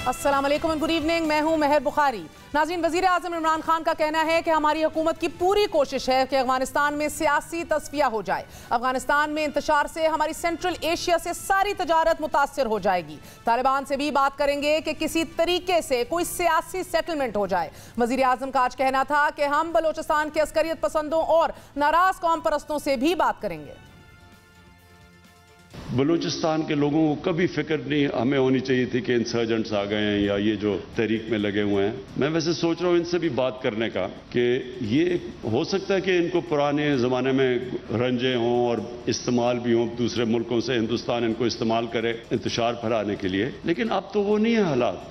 अस्सलाम वालेकुम and good evening. मैं हूं मेहर बुखारी। नाज़रीन, वज़ीर आज़म इमरान खान का कहना है कि हमारी हुकूमत की पूरी कोशिश है कि अफगानिस्तान में सियासी तस्फिया हो जाए। अफगानिस्तान में इंतशार से हमारी सेंट्रल एशिया से सारी तजारत मुतासर हो जाएगी। तालिबान से भी बात करेंगे कि किसी तरीके से कोई सियासी सेटलमेंट हो जाए। वज़ीर आज़म का आज कहना था कि हम बलोचिस्तान के अस्करियत पसंदों और नाराज कौम परस्तों से भी बात करेंगे। बलूचिस्तान के लोगों को कभी फिक्र नहीं हमें होनी चाहिए थी कि इंसर्जेंट्स आ गए हैं या ये जो तहरीक में लगे हुए हैं। मैं वैसे सोच रहा हूँ इनसे भी बात करने का कि ये हो सकता है कि इनको पुराने ज़माने में रंजे हों और इस्तेमाल भी हों, दूसरे मुल्कों से हिंदुस्तान इनको इस्तेमाल करे इंतशार फैलाने के लिए, लेकिन अब तो वो नहीं है हालात।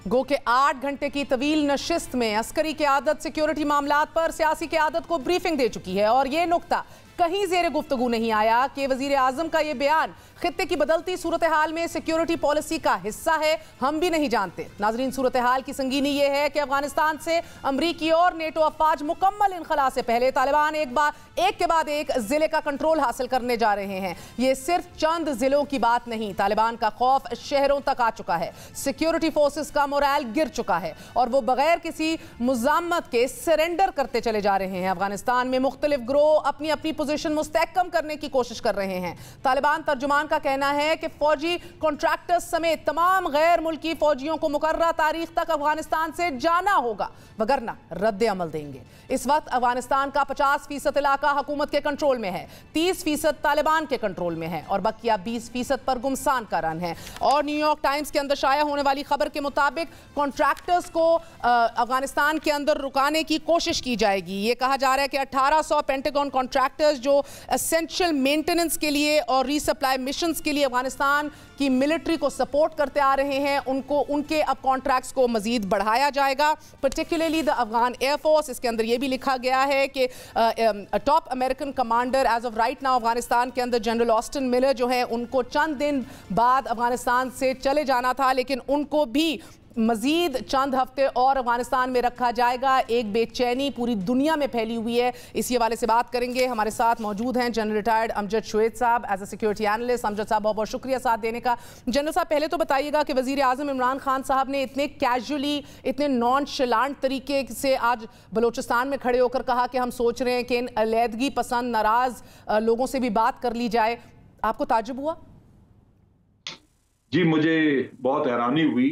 गो के 8 घंटे की तवील नशिस्त में अस्करी क़यादत सिक्योरिटी मामलात पर सियासी क़यादत को ब्रीफिंग दे चुकी है और ये नुक्ता कहीं ज़ेरे गुफ्तगू नहीं आया कि वज़ीर आज़म का ये बयान खित्ते की बदलती सूरत हाल में सिक्योरिटी पॉलिसी का हिस्सा है, हम भी नहीं जानते। नाज़रीन, सूरत हाल की संगीनी ये है कि अफगानिस्तान से अमरीकी और नेटो अफवाज मुकम्मल इनखला से पहले तालिबान एक के बाद एक जिले का कंट्रोल हासिल करने जा रहे हैं। ये सिर्फ चंद जिलों की बात नहीं, तालिबान का खौफ शहरों तक आ चुका है। सिक्योरिटी फोर्सेस का मोरल गिर चुका है और वो बगैर किसी मुज़ामत के सरेंडर करते चले जा रहे हैं। अफगानिस्तान में मुख्तलिफ ग्रोह अपनी अपनी पोजीशन मुस्तहकम करने की कोशिश कर रहे हैं। तालिबान तर्जुमान का कहना है कि फौजी कॉन्ट्रैक्टर्स समेत तमाम गैर मुल्की फौजियों को मुकर्रर तारीख तक अफगानिस्तान से जाना होगा, वगरना रद्द अमल देंगे। इस वक्त अफगानिस्तान का 50% इलाका हुकूमत के कंट्रोल में है, 30% तालिबान के कंट्रोल में है और बकिया 20% पर गुमसान का रन है। और न्यूयॉर्क टाइम्स के अंदर शाया होने वाली खबर के मुताबिक कॉन्ट्रैक्टर्स को अफगानिस्तान के अंदर रुकाने की कोशिश की जाएगी। ये कहा जा रहा है कि 1800 पेंटागन कॉन्ट्रैक्टर्स जो एसेंशियल मेंटेनेंस के लिए और रीसप्लाई मिशंस के लिए अफगानिस्तान की मिलिट्री को सपोर्ट करते आ रहे हैं, उनके अब कॉन्ट्रैक्ट्स को मजीद बढ़ाया जाएगा, पर्टिकुलरली द अफगान एयरफोर्स। इसके अंदर यह भी लिखा गया है कि top American commander as of right now Afghanistan के अंदर जनरल ऑस्टिन मिलर जो है, उनको चंद दिन बाद अफगानिस्तान से चले जाना था, लेकिन उनको भी मजीद चंद हफ्ते और अफगानिस्तान में रखा जाएगा। एक बेचैनी पूरी दुनिया में फैली हुई है। इसी हवाले से बात करेंगे। हमारे साथ मौजूद हैं जनरल रिटायर्ड अमजद शुएब साहब as a security analyst. Amjad साहब, बहुत बहुत शुक्रिया साथ देने का। जनरल साहब, पहले तो बताइएगा कि वज़ीर आज़म इमरान खान साहब ने इतने कैजुअली, इतने नॉनशलांट तरीके से आज बलोचिस्तान में खड़े होकर कहा कि हम सोच रहे हैं कि इन अलैदगी पसंद नाराज लोगों से भी बात कर ली जाए। आपको ताज्जुब हुआ? जी, मुझे बहुत हैरानी हुई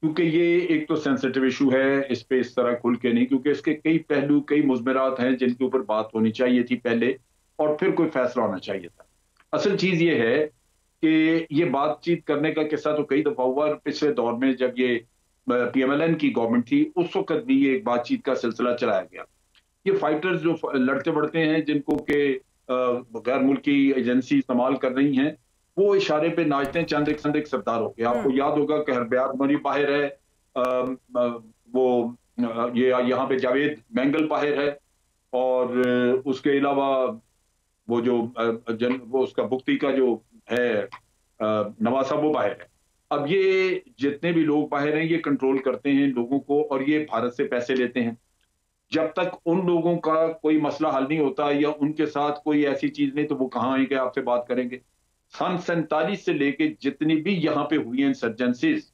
क्योंकि ये एक तो सेंसिटिव इशू है, इस पे इस तरह खुल के नहीं, क्योंकि इसके कई पहलू, कई मुज़मरात हैं जिनके ऊपर बात होनी चाहिए थी पहले और फिर कोई फैसला होना चाहिए था। असल चीज ये है कि ये बातचीत करने का किस्सा तो कई दफा हुआ। पिछले दौर में जब ये PMLN की गवर्नमेंट थी उस वक्त भी ये एक बातचीत का सिलसिला चलाया गया। ये फाइटर्स जो लड़ते बढ़ते हैं, जिनको के गैर मुल्की एजेंसी इस्तेमाल कर रही हैं, वो इशारे पे नाचते हैं चंद एक सरदार हो गए। आपको याद होगा कि हरब्यार मरी बाहर है, वो ये यहाँ पे जावेद मैंगल बाहर है और उसके अलावा वो जो वो उसका बुख्ती का जो है नवाज साहब, वो बाहर है। अब ये जितने भी लोग बाहर हैं ये कंट्रोल करते हैं लोगों को और ये भारत से पैसे लेते हैं। जब तक उन लोगों का कोई मसला हल नहीं होता या उनके साथ कोई ऐसी चीज नहीं, तो वो कहाँ आएंगे आपसे बात करेंगे। सन 47 से लेके जितनी भी यहाँ पे हुई इंसर्जेंसीज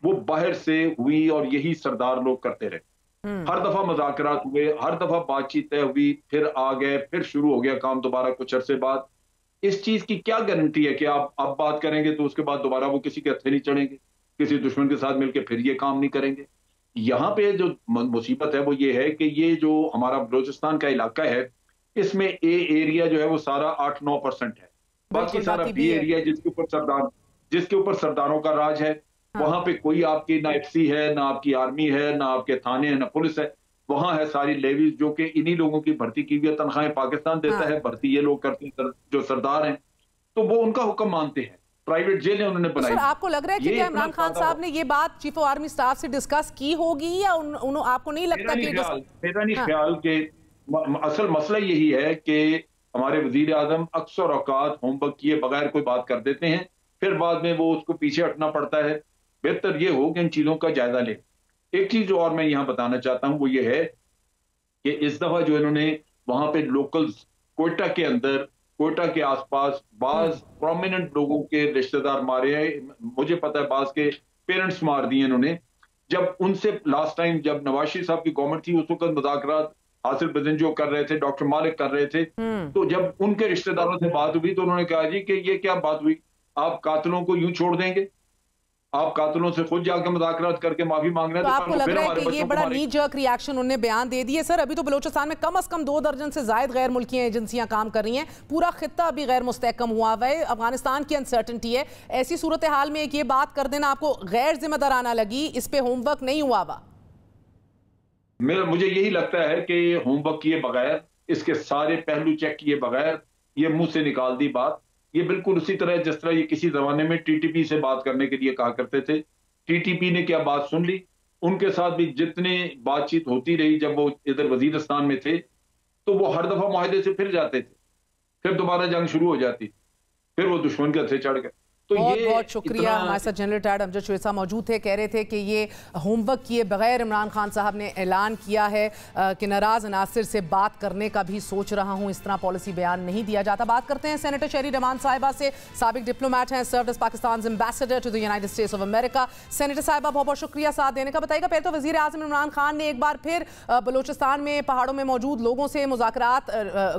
वो बाहर से हुई और यही सरदार लोग करते रहे। हर दफा मुज़ाकरात हुए, हर दफा बातचीत तय हुई, फिर आ गए, फिर शुरू हो गया काम दोबारा कुछ अरसे बाद। इस चीज की क्या गारंटी है कि आप अब बात करेंगे तो उसके बाद दोबारा वो किसी के हत्थे नहीं चढ़ेंगे, किसी दुश्मन के साथ मिलकर फिर ये काम नहीं करेंगे। यहाँ पे जो मुसीबत है वो ये है कि ये जो हमारा बलोचिस्तान का इलाका है, इसमें ए एरिया जो है वो सारा 8-9% है, बाकी सारा बी एरिया जिसके ऊपर सरदारों का राज है। वहां पे कोई आपकी ना FC है, ना आपकी आर्मी है, ना आपके थाने हैं, ना पुलिस है। वहां है सारी लेवीज जो कि इन्हीं लोगों की भर्ती की हुई तनख्वाहें पाकिस्तान देता है, भर्ती ये लोग करते हैं जो सरदार हैं, तो वो उनका हुक्म मानते हैं। प्राइवेट जेलें उन्होंने बनाई। सर, आपको लग रहा है कि क्या इमरान खान साहब ने ये बात चीफ ऑफ आर्मी स्टाफ से डिस्कस की होगी या आपको नहीं लगता कि मेरा नहीं ख्याल कि असल मसला यही है कि हमारे वजीर आजम अक्सर औकात होमवर्क किए बगैर कोई बात कर देते हैं, फिर बाद में वो उसको पीछे हटना पड़ता है। बेहतर ये हो कि इन चीजों का जायजा लें। एक चीज जो और मैं यहाँ बताना चाहता हूँ वो ये है कि इस दफा जो इन्होंने वहां पे लोकल्स कोयटा के अंदर, कोयटा के आसपास बाज प्रोमिनेंट लोगों के रिश्तेदार मारे हैं। मुझे पता है बाज के पेरेंट्स मार दिए इन्होंने। जब उनसे लास्ट टाइम जब नवाज शरीफ साहब की गवर्नमेंट थी, उस वक्त मुज़ाकरात हासिल प्रेसिडेंट जो कर रहे थे, डॉक्टर मालिक कर रहे थे, तो जब उनके रिश्तेदारों से बात हुई तो उन्होंने कहा जी कि ये क्या बात हुई, आप कातिलों को यूं छोड़ देंगे, आप कातिलों से खुद जाकर मुज़ाकरात करके माफी मांग रहे हैं, तो आपको लग फिर रहा है हमारे कि ये बच्चों को बड़ा मारेंगे। नी जर्क रिएक्शन उन्होंने बयान दे दिए? सर, अभी तो बलूचिस्तान में कम से कम 2 दर्जन से ज्यादा गैर मुल्की एजेंसियां काम कर रही हैं, पूरा खित्ता अभी गैर मुस्तहकम हुआ हुआ है, अफगानिस्तान की अनसर्टेनिटी है। ऐसी सूरत हाल में एक ये बात कर देना आपको गैर जिम्मेदाराना लगी, इस पे होमवर्क नहीं हुआ हुआ? मुझे यही लगता है कि होमवर्क किए बगैर, इसके सारे पहलू चेक किए बगैर ये मुंह से निकाल दी बात। ये बिल्कुल उसी तरह जिस तरह ये किसी जमाने में टीटीपी से बात करने के लिए कहा करते थे। टीटीपी ने क्या बात सुन ली, उनके साथ भी जितनी बातचीत होती रही जब वो इधर वजीरिस्तान में थे, तो वो हर दफा मुआहदे से फिर जाते थे, फिर दोबारा जंग शुरू हो जाती, फिर वो दुश्मन के हथे चढ़ गए। तो बहुत ये बहुत शुक्रिया। हमारे साथ जनरल रिटायर्ड अमजद शुएसा मौजूद थे, कह रहे थे कि ये होमवर्क किए बगैर इमरान खान साहब ने ऐलान किया है कि नाराज अनासिर से बात करने का भी सोच रहा हूं, इस तरह पॉलिसी बयान नहीं दिया जाता। बात करते हैं सेनेटर शेरी रहमान साहिबा से, साबिक डिप्लोमेट हैं, served as Pakistan ambassador to the United States of America. Senator साहिबा, बहुत बहुत शुक्रिया साथ देने का। बताइएगा, पहले तो वजीर आजम इमरान खान ने एक बार फिर बलूचिस्तान में पहाड़ों में मौजूद लोगों से मुज़ाकरात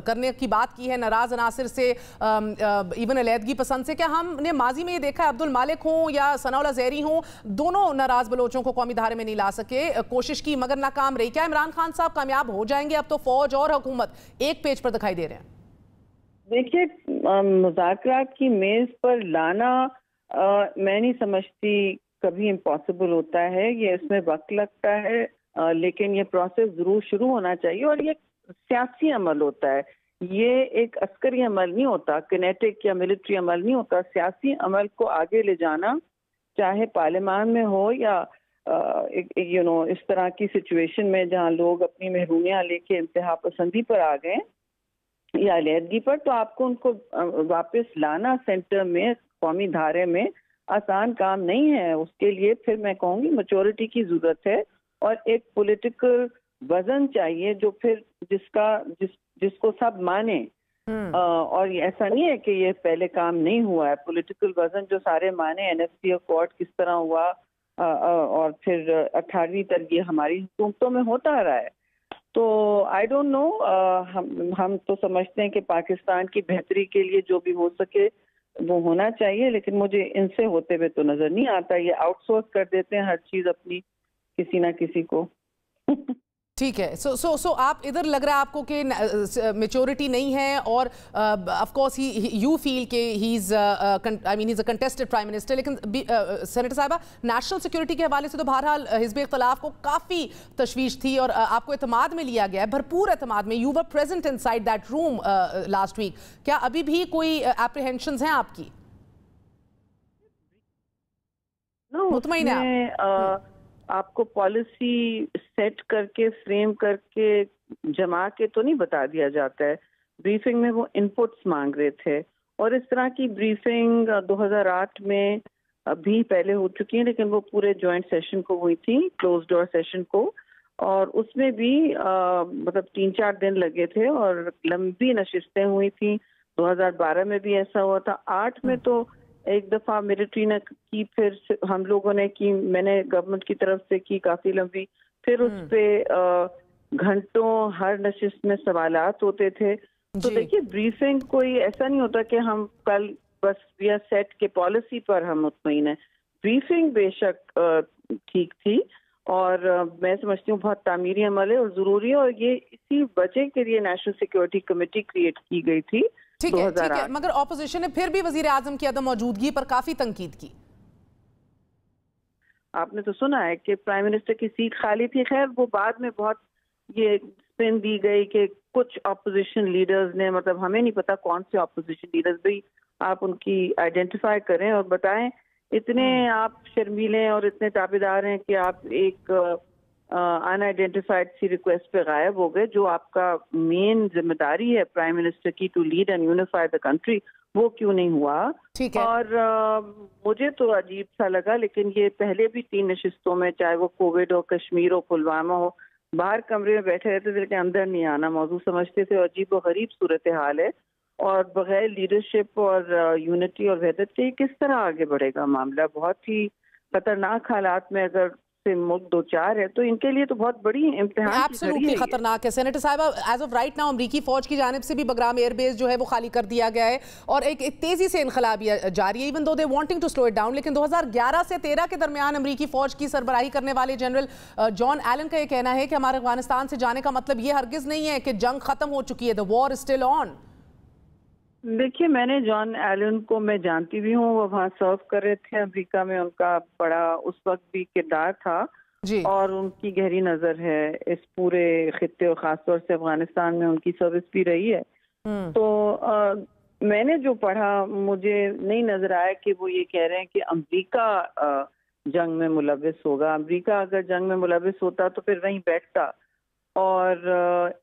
करने की बात की है, नाराज अनासिर से इवन अलहदगी पसंद से। क्या हमने माजी में ये देखा है, अब्दुल मालिक हों या सनाउल्लाह ज़हरी हों, दोनों नाराज बलोचों को कौमी धारे में नहीं ला सके, कोशिश की मगर नाकाम रही। क्या इमरान खान साहब कामयाब हो जाएंगे? अब तो फौज और हुकूमत एक पेज पर दिखाई दे रहे हैं। देखिए, मुज़ाकरात की मेज पर लाना मैं नहीं समझती कभी इम्पॉसिबल होता है। ये इसमें वक्त लगता है, लेकिन ये प्रोसेस जरूर शुरू होना चाहिए। और ये सियासी अमल होता है, ये एक अस्करी अमल नहीं होता, किनेटिक या मिलिट्री अमल नहीं होता। सियासी अमल को आगे ले जाना, चाहे पार्लियामान में हो या इस तरह की सिचुएशन में जहां लोग अपनी महरूमियां लेके इंतहा पसंदी पर आ गए या अलहदगी पर, तो आपको उनको वापस लाना सेंटर में, कौमी धारे में, आसान काम नहीं है। उसके लिए फिर मैं कहूँगी मैच्योरिटी की जरूरत है और एक पॉलिटिकल वजन चाहिए जो फिर जिसको सब माने। और ऐसा नहीं है कि ये पहले काम नहीं हुआ है। पॉलिटिकल वजन जो सारे माने, एनएफसी अकॉर्ड किस तरह हुआ और फिर 18वीं तरजीह हमारी हुकूमतों में होता रहा है। तो आई डोंट नो, हम तो समझते हैं कि पाकिस्तान की बेहतरी के लिए जो भी हो सके वो होना चाहिए, लेकिन मुझे इनसे होते हुए तो नजर नहीं आता। ये आउटसोर्स कर देते हैं हर चीज अपनी किसी ना किसी को। ठीक है। सो आप इधर लग रहा है आपको कि मेच्योरिटी नहीं है और ऑफ कोर्स यू फील कि he is a contested prime minister, लेकिन सेनेटर साहिबा, नेशनल सिक्योरिटी के हवाले से तो बहरहाल हिज़्ब इख्तिलाफ को काफ़ी तशवीश थी और आपको एतमाद में लिया गया है, भरपूर एतमाद में। You were present inside that room last week. क्या अभी भी कोई एप्रीहेंशंस हैं आपकी? मुतमईन है आप? आपको पॉलिसी सेट करके, फ्रेम करके, जमा के तो नहीं बता दिया जाता है। ब्रीफिंग में वो इनपुट्स मांग रहे थे और इस तरह की ब्रीफिंग 2008 में भी पहले हो चुकी है, लेकिन वो पूरे जॉइंट सेशन को हुई थी, क्लोज डोर सेशन को, और उसमें भी मतलब 3-4 दिन लगे थे और लंबी नशिस्तें हुई थी। 2012 में भी ऐसा हुआ था। 8 में तो एक दफा मिलिट्री ने की, फिर हम लोगों ने की, मैंने गवर्नमेंट की तरफ से की काफी लंबी, फिर उस पे घंटों हर नशिस्त में सवालात होते थे। तो देखिए, ब्रीफिंग कोई ऐसा नहीं होता कि हम कल बस वी आर सेट के पॉलिसी पर हम मुतमईन है। ब्रीफिंग बेशक ठीक थी और मैं समझती हूँ बहुत तामीरी अमल है और जरूरी है, और ये इसी वजह के लिए नेशनल सिक्योरिटी कमेटी क्रिएट की गई थी। ठीक है, मगर ऑपोजिशन ने फिर भी वजीर आजम की अदम मौजूदगी पर काफी तंकीद की। आपने तो सुना है कि प्राइम मिनिस्टर की सीट खाली थी। खैर, वो बाद में बहुत ये स्पिन दी गई कि कुछ ऑपोजिशन लीडर्स ने, मतलब हमें नहीं पता कौन से ऑपोजिशन लीडर्स, भी आप उनकी आइडेंटिफाई करें और बताएं। इतने आप शर्मीले और इतने ताबेदार हैं कि आप एक अनआइडेंटिफाइड सी रिक्वेस्ट पे गायब हो गए। जो आपका मेन जिम्मेदारी है प्राइम मिनिस्टर की, to lead and unify the country, वो क्यों नहीं हुआ? ठीक है। और मुझे तो अजीब सा लगा, लेकिन ये पहले भी 3 नशिस्तों में, चाहे वो कोविड हो, कश्मीर हो, पुलवामा हो, बाहर कमरे में बैठे रहते थे लेकिन अंदर नहीं आना मौजूद समझते थे। अजीब व गरीब सूरत हाल है और बगैर लीडरशिप और यूनिटी और वहदत के किस तरह आगे बढ़ेगा मामला? बहुत ही खतरनाक हालात में अगर से मुल्क दो चार है तो इनके लिए तो बहुत बड़ी इम्तिहान की घड़ी एब्सोल्युटली है। खतरनाक है। सेनेटर साहिबा, एज ऑफ राइट नाउ अमरीकी फौज की जानिब से भी बगराम एयरबेस जो है वो खाली कर दिया गया है और एक तेजी से इनकलाब जारी है, even though they wanting to slow it down. लेकिन 2011 से 13 के दरमियान अमरीकी फौज की सरबराही करने वाले जनरल जॉन एलन का ये कहना है कि हमारे अफगानिस्तान से जाने का मतलब ये हरगिज नहीं है कि जंग खत्म हो चुकी है, the war is still on. देखिए, मैंने जॉन एलन को मैं जानती भी हूँ, वो वहाँ सर्व कर रहे थे अमेरिका में, उनका बड़ा उस वक्त भी किरदार था जी। और उनकी गहरी नजर है इस पूरे खित्ते और खासतौर से अफगानिस्तान में उनकी सर्विस भी रही है। तो मैंने जो पढ़ा मुझे नहीं नजर आया कि वो ये कह रहे हैं कि अमेरिका जंग में मुलविस होगा। अमेरिका अगर जंग में मुलविस होता तो फिर वहीं बैठता। और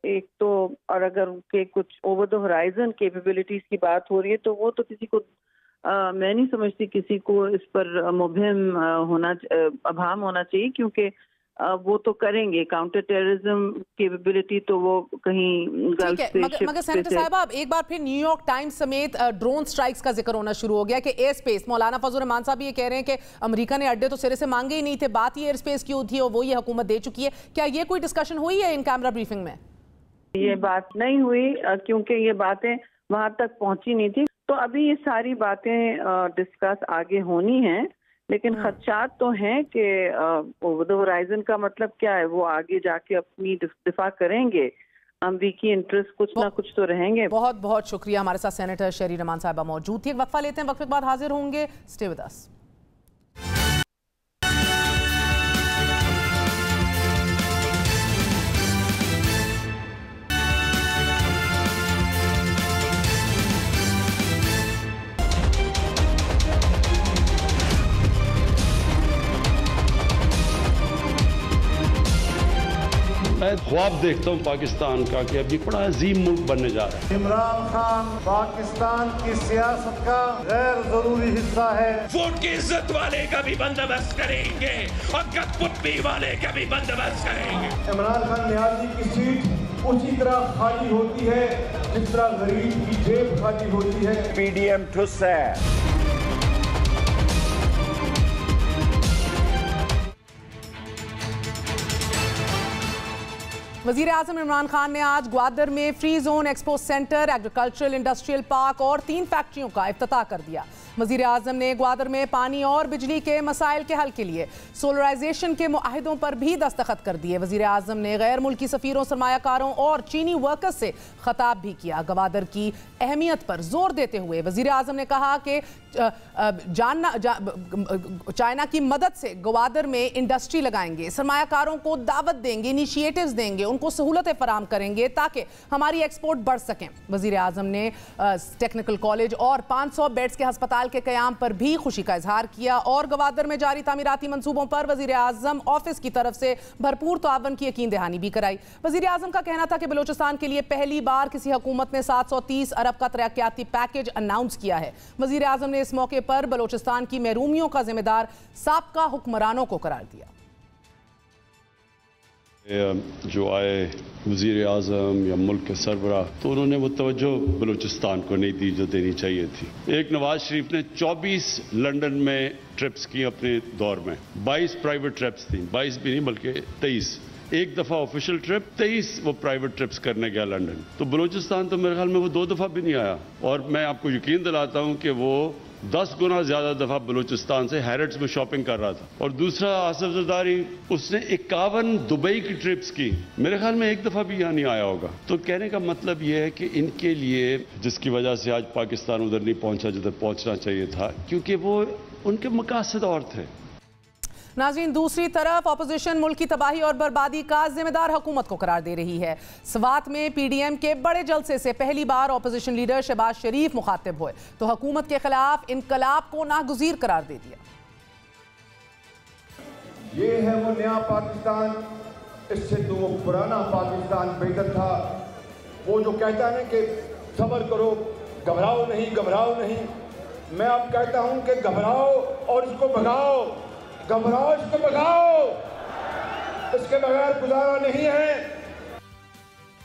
एक तो और अगर उनके कुछ ओवर द होराइजन कैपेबिलिटीज की बात हो रही है तो वो तो किसी को मैं नहीं समझती किसी को इस पर मुबहिम अभाम होना चाहिए, क्योंकि वो तो करेंगे काउंटर टेररिज्म कैपेबिलिटी, तो वो कहीं ठीक है। मगर सेनेटर साहब, अब एक बार फिर न्यूयॉर्क टाइम्स समेत ड्रोन स्ट्राइक्स का जिक्र होना शुरू हो गया कि एयर स्पेस, मौलाना फजल रहमान साहब ये कह रहे हैं कि अमेरिका ने अड्डे तो सिरे से मांगे ही नहीं थे, बात ही एयर स्पेस की थी और वो ये हुकूमत दे चुकी है। क्या ये कोई डिस्कशन हुई है इन कैमरा ब्रीफिंग में? ये बात नहीं हुई क्योंकि ये बातें वहां तक पहुंची नहीं थी। तो अभी ये सारी बातें डिस्कस आगे होनी हैं, लेकिन खदशात तो हैं कि ओवर द होराइजन का मतलब क्या है, वो आगे जाके अपनी दिफा करेंगे, अमरीकी इंटरेस्ट कुछ ना कुछ तो रहेंगे। बहुत बहुत शुक्रिया। हमारे साथ सेनेटर शेरी रहमान साहिबा मौजूद थी। एक वक्फा लेते हैं, वक्फे के बाद हाजिर होंगे। Stay with us. मैं ख्वाब देखता हूँ पाकिस्तान का कि अभी बड़ा अजीम मुल्क बनने जा रहा है। इमरान खान पाकिस्तान की सियासत का गैर जरूरी हिस्सा है। वोट की इज्जत वाले का भी बंदोबस्त करेंगे और कठपुतली वाले का भी बंदोबस्त करेंगे। इमरान खान नियाजी की सीट उसी तरह खाली होती है जिस तरह गरीब की जेब खाली होती है। पीडीएम ठुस है। वजीर आजम इमरान खान ने आज ग्वादर में free zone expo centre, agricultural industrial park और 3 फैक्ट्रियों का इफ्तिताह कर दिया। वजीर आजम ने ग्वादर में पानी और बिजली के मसाइल के हल के लिए सोलराइजेशन के मुआहिदों पर भी दस्तखत कर दिए। वजीर आजम ने गैर मुल्की सफीरों, सरमायाकारों और चीनी वर्कर्स से खिताब भी किया। ग्वादर की अहमियत पर जोर देते हुए वजीर आजम ने कहा कि चाइना की मदद से ग्वादर में इंडस्ट्री लगाएंगे, सरमायाकारों को दावत देंगे, इनिशिएटिव्स देंगे, उनको सहूलतें फराम करेंगे ताकि हमारी एक्सपोर्ट बढ़ सकें। वजीर आजम ने टेक्निकल कॉलेज और 500 बेड्स के अस्पताल के कयाम पर भी खुशी का इजहार किया और ग्वादर में जारी तामीराती मंसूबों पर वजीर आजम ऑफिस की तरफ से भरपूर तावन की यकीन दहानी भी कराई। वजीर आजम का कहना था कि बलूचिस्तान के लिए पहली बार किसी हुकूमत ने 730 अरब का तरक्याती पैकेज अनाउंस किया है। वजीर आजम ने इस मौके पर बलूचिस्तान की महरूमियों का जिम्मेदार साबका हुक्मरानों को करार दिया। जो आए वज़ीर आज़म या मुल्क के सरबराह, तो उन्होंने वो तवज्जो बलूचिस्तान को नहीं दी जो देनी चाहिए थी। एक नवाज शरीफ ने 24 लंदन में ट्रिप्स की अपने दौर में, 22 प्राइवेट ट्रिप्स थी, 22 भी नहीं बल्कि 23। एक दफ़ा ऑफिशियल ट्रिप, 23 वो प्राइवेट ट्रिप्स करने गया लंदन। तो बलूचिस्तान तो मेरे ख्याल में वो 2 दफ़ा भी नहीं आया। और मैं आपको यकीन दिलाता हूँ कि वो 10 गुना ज्यादा दफा बलूचिस्तान से हैरट्स में शॉपिंग कर रहा था। और दूसरा आसिफ जरदारी, उसने 51 दुबई की ट्रिप्स की, मेरे ख्याल में एक दफा भी यहाँ नहीं आया होगा। तो कहने का मतलब यह है कि इनके लिए, जिसकी वजह से आज पाकिस्तान उधर नहीं पहुंचा जिधर पहुंचना चाहिए था, क्योंकि वो उनके मकासद और थे। नाज़रीन, दूसरी तरफ अपोजिशन मुल्क की तबाही और बर्बादी का जिम्मेदार हुकूमत को करार दे रही है। स्वात में पीडीएम के बड़े जलसे से पहली बार अपोजिशन लीडर शहबाज शरीफ मुखातिब हुए तो हुकूमत के खिलाफ इनकलाब को नागुज़ीर करार दे दिया। ये है वो नया पाकिस्तान, इससे तो वो पुराना पाकिस्तान बेहतर था। वो जो कहता है ना कि सब्र करो, घबराओ नहीं, घबराओ नहीं, मैं अब कहता हूं कि घबराओ और इसको भगाओ, घबराओ इसको भगाओ, इसके बगैर गुजारा नहीं है।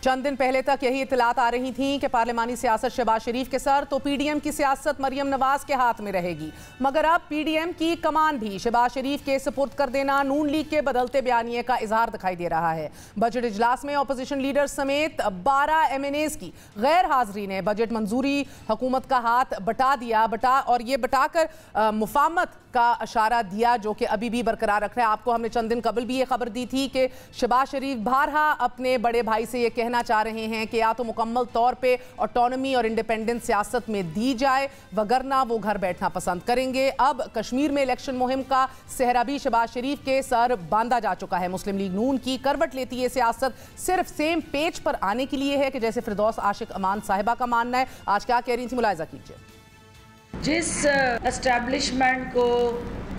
चंद दिन पहले तक यही इत्तलात आ रही थी कि पार्लिमानी सियासत शहबाज शरीफ के सर तो पीडीएम की सियासत मरियम नवाज के हाथ में रहेगी, मगर अब पीडीएम की कमान भी शहबाज शरीफ के सुपुर्द कर देना नून लीग के बदलते बयानिए का इजहार दिखाई दे रहा है। बजट इजलास में अपोजिशन लीडर समेत 12 MNAs की गैर हाजिरी ने बजट मंजूरी हुकूमत का हाथ बटाकर मुफाहमत का इशारा दिया, जो कि अभी भी बरकरार रख रहा है। आपको हमने चंद दिन कबल भी ये खबर दी थी कि शहबाज शरीफ बारहा अपने बड़े भाई से ये कहना चाह रहे हैं कि या तो मुकम्मल तौर पे ऑटोनॉमी और इंडिपेंडेंट सियासत में दी जाए, वगरना वो घर बैठना पसंद करेंगे। अब कश्मीर में इलेक्शन मुहिम का सेहरा भी शहबाज शरीफ के सर बांधा जा चुका है। मुस्लिम लीग नून की करवट लेती है सियासत सिर्फ सेम पेज पर आने के लिए है कि जैसे फिरदौस आशिक अमान साहिबा का मानना है। आज क्या कह रही थी, मुलाहिजा कीजिए। जिस एस्टैब्लिशमेंट को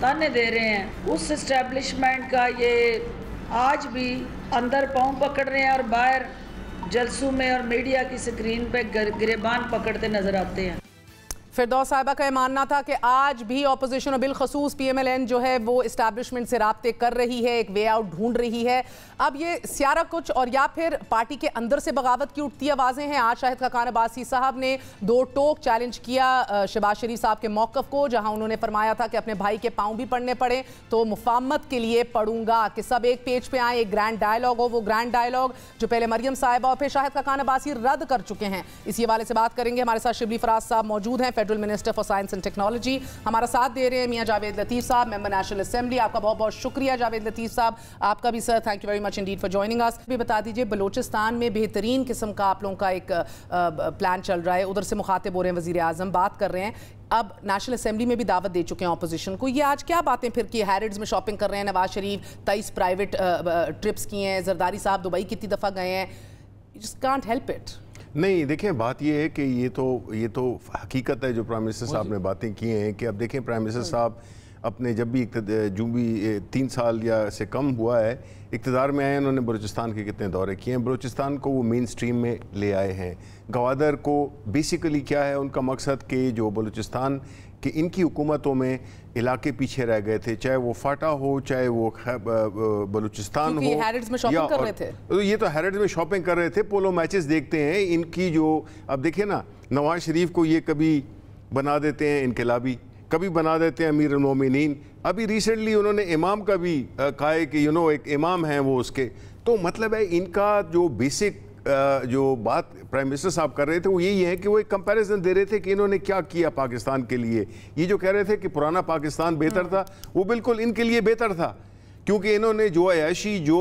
ताने दे रहे हैं उस एस्टैब्लिशमेंट का ये आज भी अंदर पाँव पकड़ रहे हैं और बाहर जलसों में और मीडिया की स्क्रीन पे गिरेबान पकड़ते नजर आते हैं। फिरदौस साहिबा का यह मानना था कि आज भी अपोजिशन और बिलखसूस PMLN जो है वो इस्टेब्लिशमेंट से राब्ते कर रही है, एक वे आउट ढूंढ रही है। अब ये स्यारा कुछ और या फिर पार्टी के अंदर से बगावत की उठती आवाज़ें हैं। आज शाहिद खाकान अब्बासी साहब ने 2 टोक चैलेंज किया शहबाज शरीफ साहब के मौक़िफ़ को, जहां उन्होंने फरमाया था कि अपने भाई के पाँव भी पढ़ने पड़े तो मुफाहमत के लिए पढ़ूंगा, कि सब एक पेज पे आए, एक ग्रैंड डायलॉग हो। वो ग्रैंड डायलॉग जो पहले मरियम साहिबा और फिर शाहिद खाकान अब्बासी रद्द कर चुके हैं। इसी हवाले से बात करेंगे। हमारे साथ शिबली फराज साहब मौजूद हैं, federal minister for science and technology, हमारा साथ दे रहे हैं। मियां जावेद लतीफ़ साहब, मेंबर नेशनल असेंबली, आपका बहुत बहुत शुक्रिया जावेद लतीफ़ साहब। आपका भी sir, thank you very much Indeed for joining us. भी बता दीजिए, बलूचिस्तान में बेहतरीन किस्म का आप लोगों का एक प्लान चल रहा है, उधर से मुखातिब हो रहे हैं वज़ीर आज़म, बात कर रहे हैं। अब नेशनल असेंबली में भी दावत दे चुके हैं अपोजिशन को। ये आज क्या बातें फिर की, हैरिड्स में शॉपिंग कर रहे हैं नवाज शरीफ, 23 प्राइवेट ट्रिप्स किए हैं, जरदारी साहब दुबई कितनी दफ़ा गए हैं, you just can't help it. नहीं, देखें बात ये है कि ये तो हकीकत है जो प्राइम मिनिस्टर साहब ने बातें की हैं कि अब देखें प्राइम मिनिस्टर साहब अपने जब भी 3 साल या से कम हुआ है इक़्तिदार में आए, उन्होंने बलूचिस्तान के कितने दौरे किए हैं। बलूचिस्तान को वो मेन स्ट्रीम में ले आए हैं। गवादर को बेसिकली क्या है उनका मकसद कि जो बलूचिस्तान कि इनकी हुकूमतों में इलाके पीछे रह गए थे, चाहे वो फाटा हो, चाहे वो बलूचिस्तान हो, हैरिड्स में शॉपिंग कर रहे थे। तो ये तो हैरिड्स में शॉपिंग कर रहे थे, पोलो मैचेस देखते हैं इनकी। जो अब देखिए ना, नवाज शरीफ को ये कभी बना देते हैं इनकलाबी, कभी बना देते हैं अमीर उल-मोमिनीन। अभी रिसेंटली उन्होंने इमाम का भी कहा है कि एक इमाम हैं वो उसके। तो मतलब है इनका जो बेसिक जो बात प्राइम मिनिस्टर साहब कर रहे थे वो यही है कि वो एक कंपैरिजन दे रहे थे कि इन्होंने क्या किया पाकिस्तान के लिए। ये जो कह रहे थे कि पुराना पाकिस्तान बेहतर था, वो बिल्कुल इनके लिए बेहतर था, क्योंकि इन्होंने जो अयाशी जो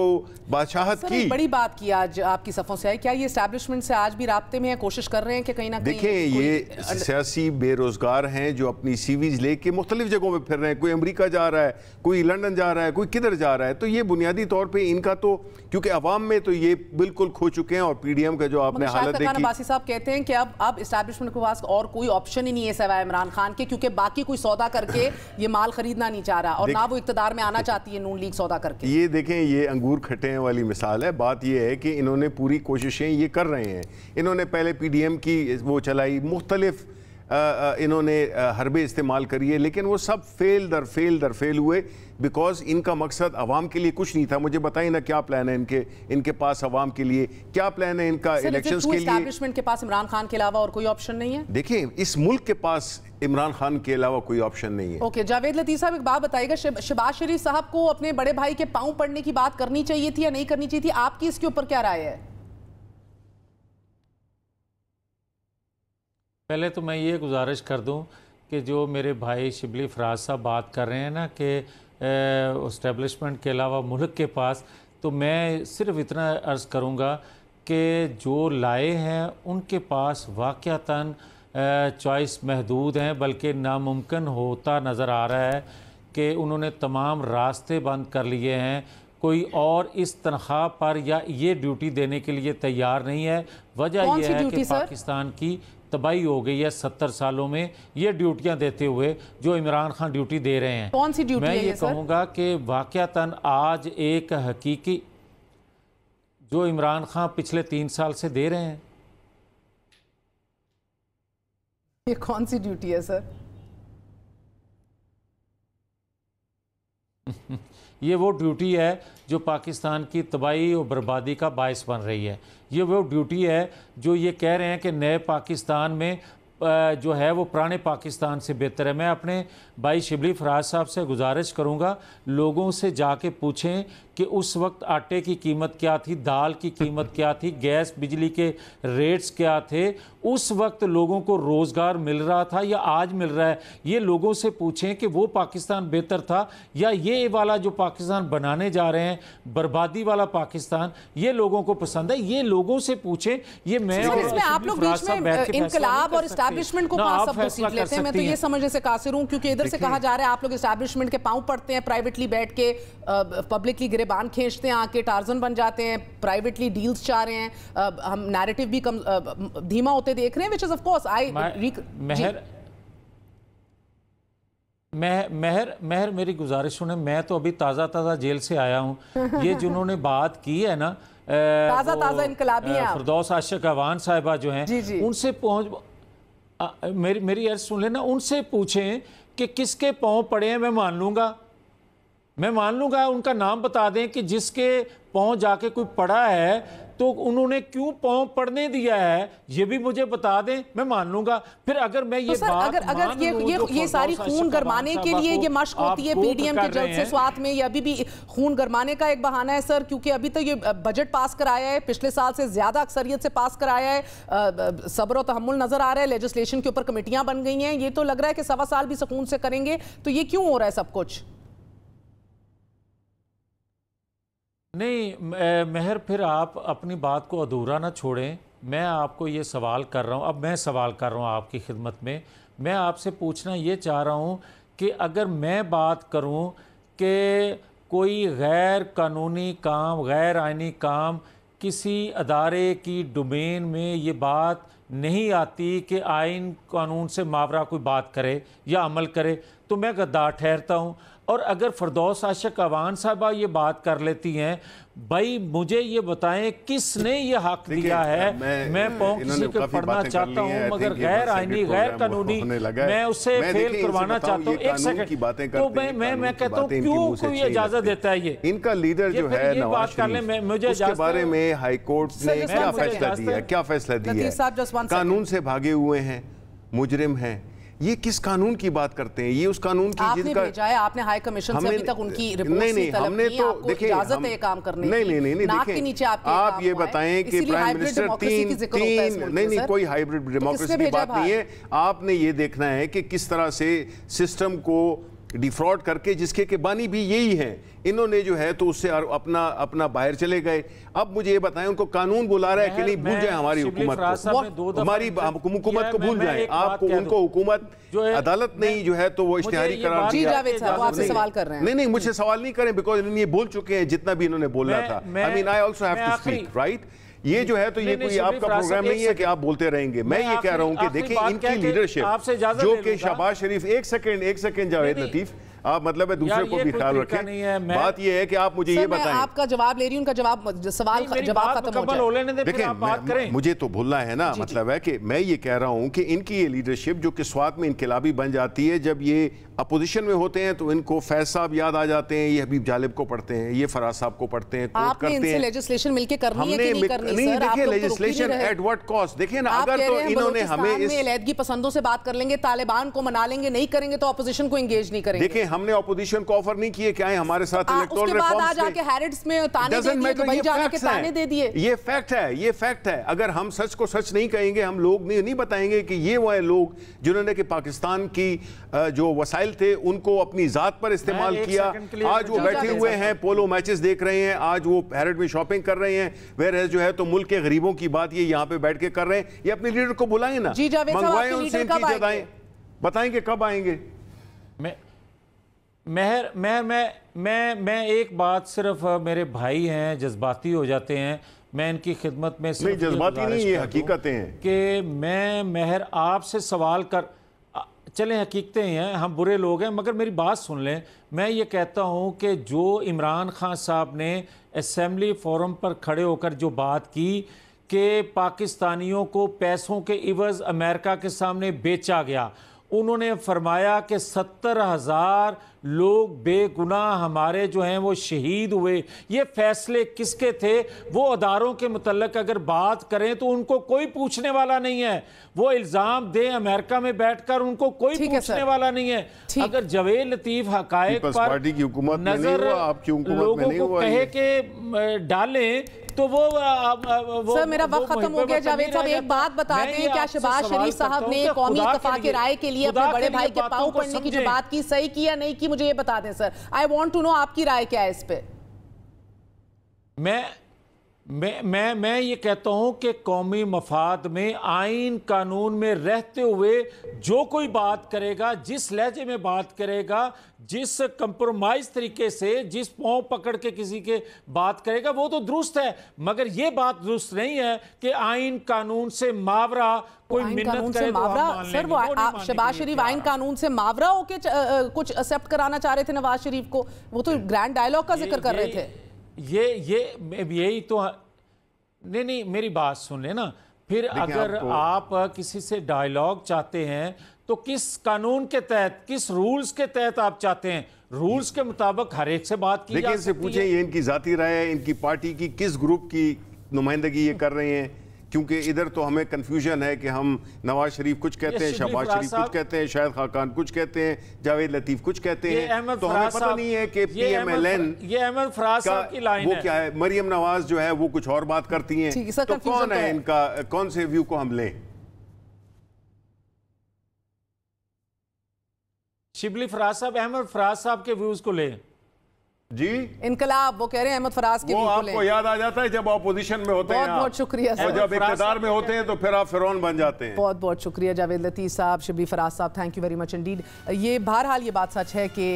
बादशाहत की। बड़ी बात की आज आपकी सफ़ों से है, क्या ये एस्टैब्लिशमेंट से आज भी राब्ते में है, कोशिश कर रहे हैं कि कहीं ना कहीं? देखें, ये सियासी बेरोजगार हैं जो अपनी सीवीज लेके मुख्तलिफ जगहों पे फिर रहे हैं। कोई अमेरिका जा रहा है, कोई लंदन जा रहा है, कोई किधर जा रहा है। तो ये बुनियादी तौर पर इनका तो, क्योंकि अवाम में तो ये बिल्कुल खो चुके हैं। और पीडीएम का जो आपने हालत देखी, अब्बासी साहब कहते हैं कि अब एस्टैब्लिशमेंट के पास और कोई ऑप्शन ही नहीं है सिवाय इमरान खान के, क्योंकि बाकी कोई सौदा करके ये माल खरीदना नहीं चाह रहा और ना वो इक़्तिदार में आना चाहती है नून लीग सौदा करके। ये देखें, ये अंगूर खट्टे वाली मिसाल है। बात ये है कि इन्होंने पूरी कोशिशें ये कर रहे हैं। इन्होंने पहले पीडीएम की वो चलाई, मुख्तलिफ इन्होंने हरबे इस्तेमाल करिए, लेकिन वो सब फेल दर फेल हुए, बिकॉज इनका मकसद अवाम के लिए कुछ नहीं था। मुझे बताइए ना क्या प्लान है इनके पास अवाम के लिए, क्या प्लान है इनका इलेक्शंस के लिए? एस्टैब्लिशमेंट के पास इमरान खान के अलावा और कोई ऑप्शन नहीं है। देखिए, इस मुल्क के पास इमरान खान के अलावा कोई ऑप्शन नहीं है। ओके, जावेद लतीफ़ साहब एक बात बताइएगा, शहबाज शरीफ साहब को अपने बड़े भाई के पाँव पड़ने की बात करनी चाहिए थी या नहीं करनी चाहिए थी? आपकी इसके ऊपर क्या राय है? पहले तो मैं ये गुजारिश कर दूं कि जो मेरे भाई शिबली फराज साहब बात कर रहे हैं ना कि इस्टेब्लिशमेंट के अलावा मुल्क के पास, तो मैं सिर्फ इतना अर्ज़ करूँगा कि जो लाए हैं उनके पास वाक़यातन चॉइस महदूद हैं, बल्कि नामुमकिन होता नज़र आ रहा है कि उन्होंने तमाम रास्ते बंद कर लिए हैं। कोई और इस तनख्वाह पर या ये ड्यूटी देने के लिए तैयार नहीं है। वजह यह है कि पाकिस्तान की तबाही हो गई है 70 सालों में ये ड्यूटियां देते हुए जो इमरान खान ड्यूटी दे रहे हैं। कौन सी ड्यूटी मैं ये कहूँगा कि वाक़यातन आज एक हकीकी जो इमरान खान पिछले 3 साल से दे रहे हैं। ये कौन सी ड्यूटी है सर? ये वो ड्यूटी है जो पाकिस्तान की तबाही और बर्बादी का बायस बन रही है। ये वो ड्यूटी है जो ये कह रहे हैं कि नए पाकिस्तान में जो है वो पुराने पाकिस्तान से बेहतर है। मैं अपने भाई शिबली फराज साहब से गुजारिश करूंगा, लोगों से जाके पूछें कि उस वक्त आटे की कीमत क्या थी, दाल की कीमत क्या थी, गैस बिजली के रेट्स क्या थे, उस वक्त लोगों को रोज़गार मिल रहा था या आज मिल रहा है। ये लोगों से पूछें कि वो पाकिस्तान बेहतर था या ये वाला जो पाकिस्तान बनाने जा रहे हैं, बर्बादी वाला पाकिस्तान, ये लोगों को पसंद है। ये लोगों से पूछें। ये मैं इसमें आप लोग बीच में इनकलाब और एस्टैब्लिशमेंट को पास सब कुछ सीख लेते हैं। मैं तो ये समझने से कासिर हूं, क्योंकि इधर से कहा जा रहा है आप लोग एस्टैब्लिशमेंट के पांव पड़ते हैं, प्राइवेटली बैठ के पब्लिकली गिरेबान खींचते हैं, आके टार्जन बन जाते हैं, प्राइवेटली डील्स चाह रहे हैं, हम नैरेटिव भी कम धीमा होते देख रहे हैं, व्हिच इज ऑफ कोर्स महर मेरी गुजारिश सुने। मैं तो अभी ताज़ा जेल से आया हूँ। ये जिन्होंने बात की है ना, ताज़ा इनकलाबी हैं फिरदौस आशिक अवान साहिबा जो हैं, उनसे मेरी अर्ज सुन लेना, उनसे पूछें कि किसके पाँव पड़े हैं। मैं मान लूँगा उनका नाम बता दें कि जिसके पाँव जाके कोई पड़ा है तो उन्होंने क्यों पाँव पड़ने दिया है, ये भी मुझे बता दें, मैं मान लूंगा। फिर अगर मैं ये बात अगर ये सारी खून गरमाने के लिए ये मशक होती है पीडीएम के जलसे स्वात में, ये अभी भी खून गरमाने का एक बहाना है सर, क्योंकि अभी तक ये बजट पास कराया है, पिछले साल से ज्यादा अक्सरियत से पास कराया है, सब्र और तहम्मुल नजर आ रहा है, लेजिस्लेशन के ऊपर कमेटियां बन गई हैं, ये तो लग रहा है कि 1.25 साल भी सुकून से करेंगे। तो ये क्यों हो रहा है सब कुछ? नहीं महर, फिर आप अपनी बात को अधूरा ना छोड़ें। मैं आपको ये सवाल कर रहा हूँ, अब मैं सवाल कर रहा हूँ आपकी खिदमत में। मैं आपसे पूछना ये चाह रहा हूँ कि अगर मैं बात करूँ कि कोई गैर कानूनी काम, गैर आइनी काम किसी अदारे की डोमेन में ये बात नहीं आती कि आइन कानून से मावरा कोई बात करे या अमल करे, तो मैं गद्दार ठहरता हूँ। और अगर फिरदौस आशिक अवान साहबा ये बात कर लेती हैं, भाई मुझे ये बताएं किसने ये हक दिया है। मैं पाँव किसी को पढ़ना चाहता हूँ मगर गैर आइनी, गैर कानूनी, मैं उससे फेल करवाना चाहता हूँ। एक सेकंड, तो मैं कहता हूँ क्यों कोई इजाजत देता है? ये इनका लीडर जो है नवाज शरीफ, मुझे उसके बारे में हाई कोर्ट ने क्या फैसला दिया है? क्या फैसला दिया है? कानून से भागे हुए हैं, मुजरिम हैं। ये किस कानून की बात करते हैं? ये उस कानून की आपने भेजा है, आपने हाई कमीशन से अभी तक उनकी रिपोर्ट नहीं, हमने तो देखिए इजाजत है ये काम करने की। नहीं देखिए, आप ये बताएं कि प्राइम मिनिस्टर तीन नहीं कोई हाइब्रिड डेमोक्रेसी की बात नहीं है। आपने ये देखना है कि किस तरह से सिस्टम को डिफ्रॉड करके, जिसके के बानी भी यही हैं, इन्होंने जो है तो उससे अपना बाहर चले गए। अब मुझे ये बताएं, उनको कानून बुला रहा है कि नहीं? भूल जाए हमारी हुकूमत को, हमारी हुकूमत को भूल जाए। आपको उनको हुकूमत अदालत नहीं जो है तो वो इश्तिहारी करार दिया। आपसे सवाल कर रहे हैं। नहीं मुझसे सवाल नहीं करें, बिकॉज इन्होंने ये बोल चुके हैं जितना भी इन्होंने बोलना था। I mean I also have to speak, right? ये जो है तो ये कोई आपका प्रोग्राम नहीं है कि आप बोलते रहेंगे। मैं ये कह रहा हूं कि देखिए इनकी लीडरशिप जो कि शहबाज शरीफ, एक सेकंड जावेद लतीफ, आप मतलब है दूसरे को भी ख्याल रखें। बात ये है कि आप मुझे ये बताएं, आपका जवाब ले रही हूं, उनका जवाब खत्म हो जाए। देखिए मुझे तो भूलना है ना, मतलब है कि मैं ये कह रहा हूं कि इनकी ये लीडरशिप जो कि स्वात में इनकलाबी बन जाती है, जब ये अपोजिशन में होते हैं तो इनको फैज साहब याद आ जाते हैं, ये हबीब जालिब को पढ़ते हैं, ये फराज साहब को पढ़ते हैं, कोट करते हैं। लेजिस्लेशन मिलके करनी है कि नहीं करनी? नहीं देखिए, लेजिस्लेशन एट व्हाट कॉस्ट? देखिए ना, अगर तो इन्होंने हमें इस अलहदगी पसंदों से बात कर लेंगे, तालिबान को मना लेंगे, नहीं करेंगे तो अपोजिशन को एंगेज नहीं करेंगे। देखिए हमने अपोजिशन को ऑफर नहीं किए कि आए हमारे साथ इलेक्टोरल रिफॉर्म्स पे। आके हैरिट्स में ताने दे दिए, दुबई जाने के ताने दे दिए। ये फैक्ट है, ये फैक्ट है। अगर हम सच को सच नहीं कहेंगे, हम लोग नहीं बताएंगे कि ये वो लोग जिन्होंने कि पाकिस्तान की जो वसाइल थे उनको अपनी जात पर इस्तेमाल किया। आज वो बैठे हुए हैं, पोलो मैचेस देख रहे हैं, आज वो हैरिट में शॉपिंग कर रहे हैं, वेयर जो है तो मुल्क के गरीबों की बात ये यहाँ पे बैठ के कर रहे हैं। ये अपने लीडर को बुलाएं ना, मंगवाएं उनसे इनकी जगहें, बताएंगे कब आएंगे। मैं एक बात, सिर्फ मेरे भाई हैं, जज्बाती हो जाते हैं, मैं इनकी खिदमत में नहीं, जज्बाती नहीं, ये हकीकतें हैं कि मैं महर आपसे सवाल कर, चलें हकीकतें हैं, हम बुरे लोग हैं, मगर मेरी बात सुन लें। मैं ये कहता हूँ कि जो इमरान खान साहब ने असेंबली फोरम पर खड़े होकर जो बात की कि पाकिस्तानियों को पैसों के इवज़ अमेरिका के सामने बेचा गया, उन्होंने फरमाया कि 70,000 लोग बेगुनाह हमारे जो हैं वो शहीद हुए। ये फैसले किसके थे? वो अदारों के मुतल्लक अगर बात करें तो उनको कोई पूछने वाला नहीं है। वो इल्ज़ाम दें अमेरिका में बैठकर, उनको कोई पूछने वाला नहीं है। अगर जवेद लतीफ़ हकायक पर पार्टी की हुकूमत में नहीं हुआ, आपकी हुकूमत में लोगों नहीं को हुआ, कहे के डालें तो वो सर मेरा वक्त खत्म हो गया। जावेद साहब एक बात बता दें, क्या शहबाज शरीफ साहब ने कौमी इत्तेफाक की राय के लिए अपने बड़े भाई के पाँव पड़ने की जो बात की, सही की या नहीं की, मुझे ये बता दें sir. I want to know आपकी राय क्या है इस पे। मैं ये कहता हूं कि कौमी मफाद में आइन कानून में रहते हुए जो कोई बात करेगा, जिस लहजे में बात करेगा, जिस कंप्रोमाइज तरीके से, जिस पांव पकड़ के किसी के बात करेगा, वो तो दुरुस्त है। मगर ये बात दुरुस्त नहीं है कि आइन कानून से मावरा कोई मिन्नत करे तो हम मान लेंगे। सर वो शहबाज शरीफ आइन कानून से मावरा होके कुछ एक्सेप्ट कराना चाह रहे थे नवाज शरीफ को, वो तो ग्रैंड डायलॉग का जिक्र कर रहे थे। यही तो नहीं, मेरी बात सुन ले ना। फिर अगर आप किसी से डायलॉग चाहते हैं तो किस कानून के तहत, किस रूल्स के तहत आप चाहते हैं? रूल्स के मुताबिक हर एक से बात की जा सकती है। इनसे पूछें ये इनकी जाती राय है, इनकी पार्टी की किस ग्रुप की नुमाइंदगी ये कर रहे हैं, क्योंकि इधर तो हमें कंफ्यूजन है कि हम नवाज शरीफ कुछ कहते हैं, शहबाज शरीफ कुछ कहते हैं, शाहिद खाकान कुछ कहते हैं, जावेद लतीफ कुछ कहते हैं, तो हमें पता नहीं है कि PMLN ये अहमद फराज साहब की लाइन वो क्या है। मरियम नवाज जो है वो कुछ और बात करती हैं, तो कौन है इनका, कौन से व्यू को हम लें? शिबली फराज साहब, अहमद फराज साहब के व्यूज को लें जी। इनकलाब वो कह रहे हैं अहमद फराज के, वो आपको याद आ जाता है जब ऑपोजिशन में होते हैं। बहुत बहुत शुक्रिया और जब इक़्तिदार में होते हैं तो फिर आप फिरौन बन जाते हैं। बहुत बहुत शुक्रिया जावेद लतीफ़ साहब, शिबली फराज साहब, thank you very much Indeed. ये बहरहाल ये बात सच है कि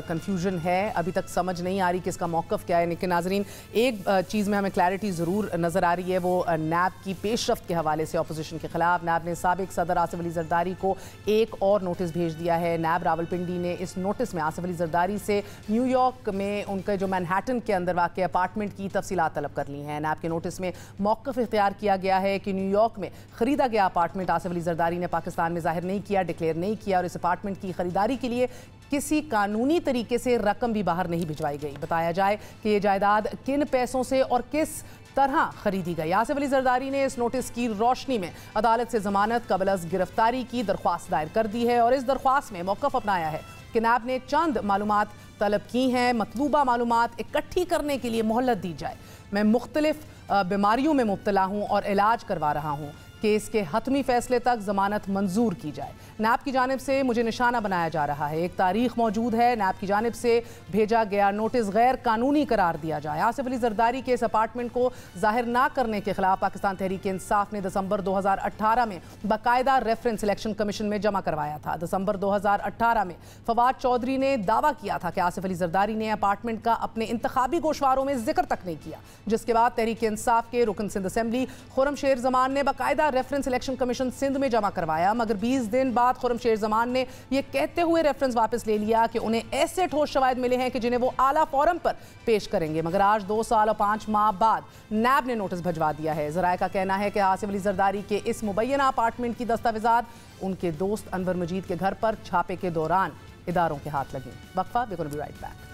कंफ्यूजन है, अभी तक समझ नहीं आ रही कि इसका मौक़िफ़ क्या है। लेकिन नाज़रीन एक चीज़ में हमें क्लैरिटी ज़रूर नज़र आ रही है, वो नैब की पेशरफ्त के हवाले से अपोजिशन के खिलाफ नैब ने साबिक़ सदर आसिफ अली ज़रदारी को एक और नोटिस भेज दिया है। नैब रावलपिंडी ने इस नोटिस में आसिफ अली ज़रदारी से न्यूयॉर्क में उनके जो मैनहट्टन के अंदर वाक़ अपार्टमेंट की तफसीलात तलब कर ली हैं। नैब के नोटिस में मौक़िफ़ इख्तियार किया गया है कि न्यूयॉर्क में ख़रीदा गया अपार्टमेंट आसिफ अली ज़रदारी ने पाकिस्तान में ज़ाहिर नहीं किया, डिक्लेयर नहीं किया, और इस अपार्टमेंट की ख़रीदारी के लिए किसी कानूनी तरीके से रकम भी बाहर नहीं भिजवाई गई। बताया जाए कि ये जायदाद किन पैसों से और किस तरह खरीदी गई। आसिफ अली ज़रदारी ने इस नोटिस की रोशनी में अदालत से ज़मानत कबल अज़ गिरफ्तारी की दरख्वास्त दायर कर दी है और इस दरख्वास्त में मौक़िफ़ अपनाया है कि नैब ने चंद मालूमात तलब की हैं, मतलूबा मालूमात इकट्ठी करने के लिए मोहलत दी जाए। मैं मुख्तलिफ बीमारियों में मुब्तला हूँ और इलाज करवा रहा हूँ, केस के हतमी फैसले तक ज़मानत मंजूर की जाए। नैब की जानिब से मुझे निशाना बनाया जा रहा है, एक तारीख मौजूद है, नैब की जानिब से भेजा गया नोटिस गैर कानूनी करार दिया जाए। आसिफ अली ज़रदारी के इस अपार्टमेंट को जाहिर ना करने के खिलाफ पाकिस्तान तहरीक इंसाफ ने दिसंबर 2018 में बाकायदा रेफरेंस इलेक्शन कमीशन में जमा करवाया था। दिसंबर 2018 में फवाद चौधरी ने दावा किया था कि आसिफ अली ज़रदारी ने अपार्टमेंट का अपने इंतखाबी गोशवारों में जिक्र तक नहीं किया, जिसके बाद तहरीक इंसाफ के रुकन सिंध असम्बली खुर्रमशेर जमान ने बाकायदा रेफरेंस इलेक्शन कमीशन सिंध में जमा करवाया। मगर 20 दिन बाद खुर्रमशेर जमान ने यह कहते हुए रेफरेंस वापस ले लिया कि उन्हें ऐसे ठोस शवाहिद मिले हैं कि जिन्हें वो आला फोरम पर पेश करेंगे। मगर आज 2 साल और 5 माह बाद नैब ने नोटिस भिजवा दिया है। ज़राए का कहना है कि आसिफ अली ज़रदारी के इस मुबैना अपार्टमेंट की दस्तावेजात उनके दोस्त अनवर मजीद के घर पर छापे के दौरान इदारों के हाथ लगी। वक्फा, we gonna be right back.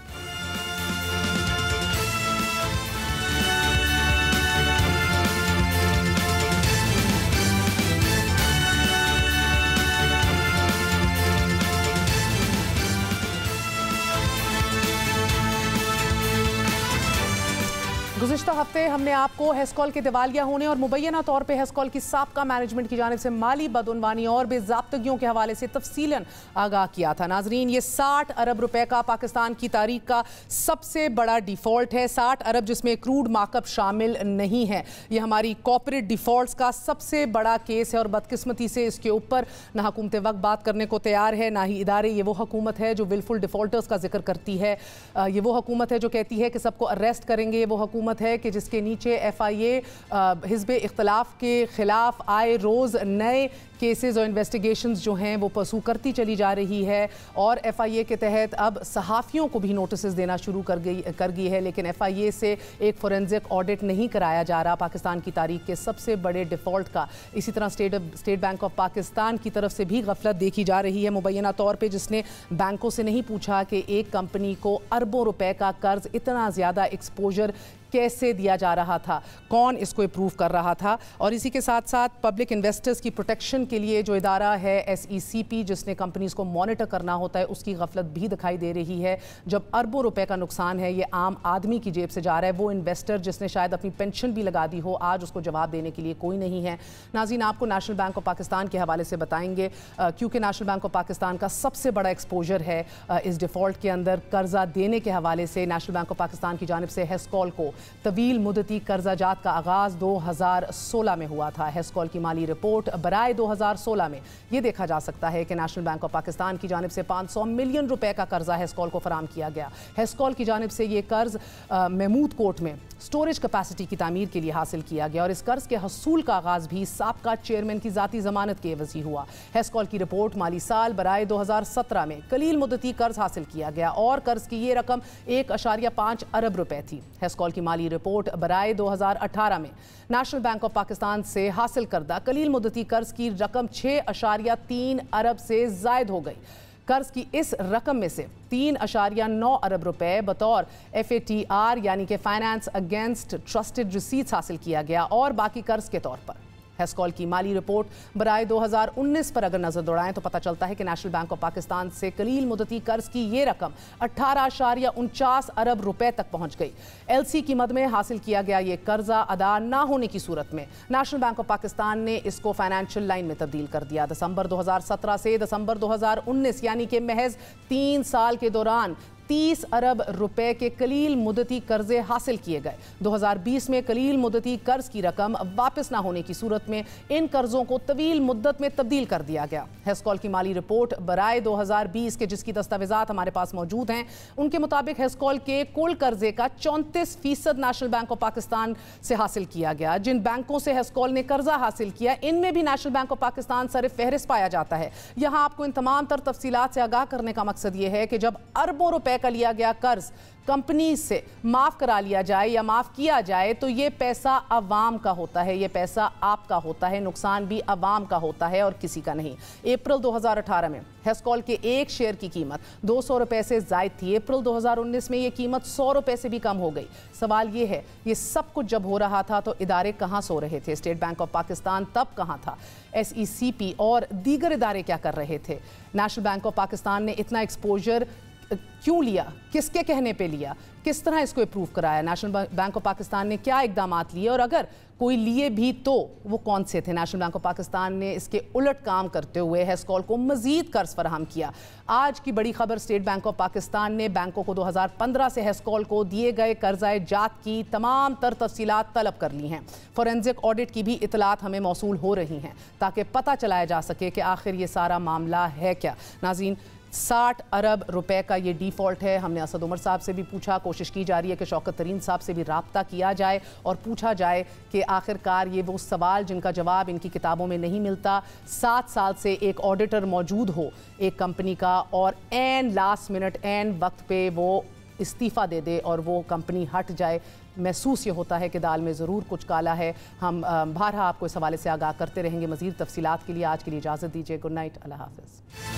गुज़िश्ता हफ्ते हमने आपको हेस्कॉल के दिवालिया होने और मुबैना तौर पर हेस्कॉल की साबका मैनेजमेंट की जानिब से माली बदउनवानी और बेज़ाब्तगियों के हवाले से तफसीलन आगाह किया था। नाजरीन, ये 60 अरब रुपए का पाकिस्तान की तारीख का सबसे बड़ा डिफ़ॉल्ट है। 60 अरब जिसमें क्रूड मार्कअप शामिल नहीं है। ये हमारी कॉर्पोरेट डिफ़ॉल्ट्स का सबसे बड़ा केस है और बदकिस्मती से इसके ऊपर ना हुकूमत वक्त बात करने को तैयार है, ना ही इदारे। ये वो हुकूमत है जो विलफुल डिफ़ॉल्टर्स का जिक्र करती है, ये वो हुकूमत है जो कहती है कि सबको अरेस्ट करेंगे, ये वो हुकूमत है है कि जिसके नीचे FIA हिज़्ब इख्तिलाफ के खिलाफ आए रोज़ नए केसेस और इन्वेस्टिगेशंस जो हैं वो परसू करती चली जा रही है और FIA के तहत अब सहाफ़ियों को भी नोटिस देना शुरू कर गई है। लेकिन FIA से एक फोरेंसिक ऑडिट नहीं कराया जा रहा पाकिस्तान की तारीख के सबसे बड़े डिफ़ॉल्ट का। इसी तरह स्टेट बैंक ऑफ पाकिस्तान की तरफ से भी गफलत देखी जा रही है मुबैना तौर पर, जिसने बैंकों से नहीं पूछा कि एक कंपनी को अरबों रुपए का कर्ज, इतना ज़्यादा एक्सपोजर कैसे दिया जा रहा था, कौन इसको अप्रूव कर रहा था। और इसी के साथ साथ पब्लिक इन्वेस्टर्स की प्रोटेक्शन के लिए जो इदारा है SECP, जिसने कंपनीज को मॉनिटर करना होता है, उसकी गफलत भी दिखाई दे रही है। जब अरबों रुपए का नुकसान है, ये आम आदमी की जेब से जा रहा है, वो इन्वेस्टर जिसने शायद अपनी पेंशन भी लगा दी हो, आज उसको जवाब देने के लिए कोई नहीं है। नाज़रीन, आपको नेशनल बैंक ऑफ पाकिस्तान के हवाले से बताएंगे क्योंकि नेशनल बैंक ऑफ पाकिस्तान का सबसे बड़ा एक्सपोजर है इस डिफ़ॉल्ट के अंदर। कर्जा देने के हवाले से नेशनल बैंक ऑफ पाकिस्तान की जानिब से हेस्कॉल को तवील मुद्दती कर्जाजात का आगाज़ 2016 में हुआ था। हेस्कॉल की माली रिपोर्ट बराए 2016 में ये देखा जा सकता है कि नेशनल बैंक ऑफ पाकिस्तान की जानिब से 500 मिलियन रुपए का कर्जा हेस्कॉल को फराम किया गया। हेस्कॉल की जानिब से ये कर्ज महमूद कोर्ट में स्टोरेज कैपेसिटी की तामीर के लिए हासिल किया गया और इस कर्ज के हसूल का आगाज़ भी साबका चेयरमैन की ज़ाती ज़मानत के एवज़ी हुआ। हेस्कॉल की रिपोर्ट माली साल बराए 2017 में कलील मुद्दती कर्ज हासिल किया गया और कर्ज की ये रकम 1.5 अरब रुपए थी। हेस्कॉल की माली रिपोर्ट बराए 2018 में नेशनल बैंक ऑफ पाकिस्तान से हासिल करदा कलील मुद्दती कर्ज की रकम 6.3 अरब से ज़ायद हो गई। कर्ज की इस रकम में से 3.9 अरब रुपए बतौर FATR यानी कि फाइनेंस अगेंस्ट ट्रस्टेड रिसीट्स हासिल किया गया और बाकी कर्ज के तौर पर। हेस्कॉल की माली रिपोर्ट बराए 2019 पर अगर नजर दौड़ाएं तो पता चलता है कि नेशनल बैंक ऑफ पाकिस्तान से कलील मुद्दती कर्ज की ये रकम 18.49 अरब रुपए तक पहुंच गई। LC की मद में हासिल किया गया ये कर्जा अदा ना होने की सूरत में नेशनल बैंक ऑफ पाकिस्तान ने इसको फाइनेंशियल लाइन में तब्दील कर दिया। दिसंबर 2017 से दिसंबर 2019 यानी कि महज 3 साल के दौरान 30 अरब रुपए के कलील मुद्दती कर्जे हासिल किए गए। 2020 में कलील मुद्दती कर्ज की रकम वापस ना होने की सूरत में इन कर्जों को तवील मुद्दत में तब्दील कर दिया गया। हेस्कॉल की माली रिपोर्ट बराए 2020 के जिसकी दस्तावेजात हमारे पास मौजूद हैं, उनके मुताबिक हेस्कॉल के कुल कर्जे का 34% नेशनल बैंक ऑफ पाकिस्तान से हासिल किया गया। जिन बैंकों से हेस्कॉल ने कर्जा हासिल किया, इनमें भी नेशनल बैंक ऑफ पाकिस्तान सर फहरिस्त पाया जाता है। यहाँ आपको इन तमाम तर तफसीलात से आगाह करने का मकसद ये है कि जब अरबों रुपए का लिया गया कर्ज कंपनी से माफ करा लिया जाए या माफ किया जाए तो ये पैसा अवाम का होता है, ये पैसा आपका होता है, नुकसान भी अवाम का होता है और किसी का नहीं। अप्रैल 2018 में हेस्कॉल के एक शेयर की कीमत 200 रुपए से जायद थी। अप्रैल 2019 में ये कीमत 100 रुपए से भी कम हो गई। सवाल ये है, ये सब कुछ जब हो रहा था तो इदारे कहाँ सो रहे थे? स्टेट बैंक ऑफ पाकिस्तान तब कहाँ था? SECP और दीगर इदारे क्या कर रहे थे? नेशनल बैंक ऑफ पाकिस्तान ने इतना एक्सपोजर क्यों लिया, किसके कहने पे लिया, किस तरह इसको अप्रूव कराया? नेशनल बैंक ऑफ पाकिस्तान ने क्या इकदाम लिए और अगर कोई लिए भी तो वो कौन से थे? नेशनल बैंक ऑफ पाकिस्तान ने इसके उलट काम करते हुए हेस्कॉल को मजीद कर्ज फराहम किया। आज की बड़ी खबर, स्टेट बैंक ऑफ पाकिस्तान ने बैंकों को 2015 से हेस्कॉल को दिए गए कर्जाए जात की तमाम तर तफसीलात तलब कर ली हैं। फोरेंसिक ऑडिट की भी इतलात हमें मौसूल हो रही हैं ताकि पता चलाया जा सके कि आखिर ये सारा मामला है क्या। नाज़रीन, 60 अरब रुपए का ये डिफ़ॉल्ट है। हमने असद उमर साहब से भी पूछा, कोशिश की जा रही है कि शौकत तरीन साहब से भी राब्ता किया जाए और पूछा जाए कि आखिरकार ये वो सवाल जिनका जवाब इनकी किताबों में नहीं मिलता। 7 साल से एक ऑडिटर मौजूद हो एक कंपनी का और एन लास्ट मिनट, एन वक्त पे वो इस्तीफ़ा दे दे और वो कंपनी हट जाए। महसूस ये होता है कि दाल में ज़रूर कुछ काला है। हम बारहा आपको इस हवाले से आगाह करते रहेंगे। मज़ीद तफसीलात के लिए आज के लिए इजाज़त दीजिए। गुड नाइट, अल्लाह हाफ़िज़।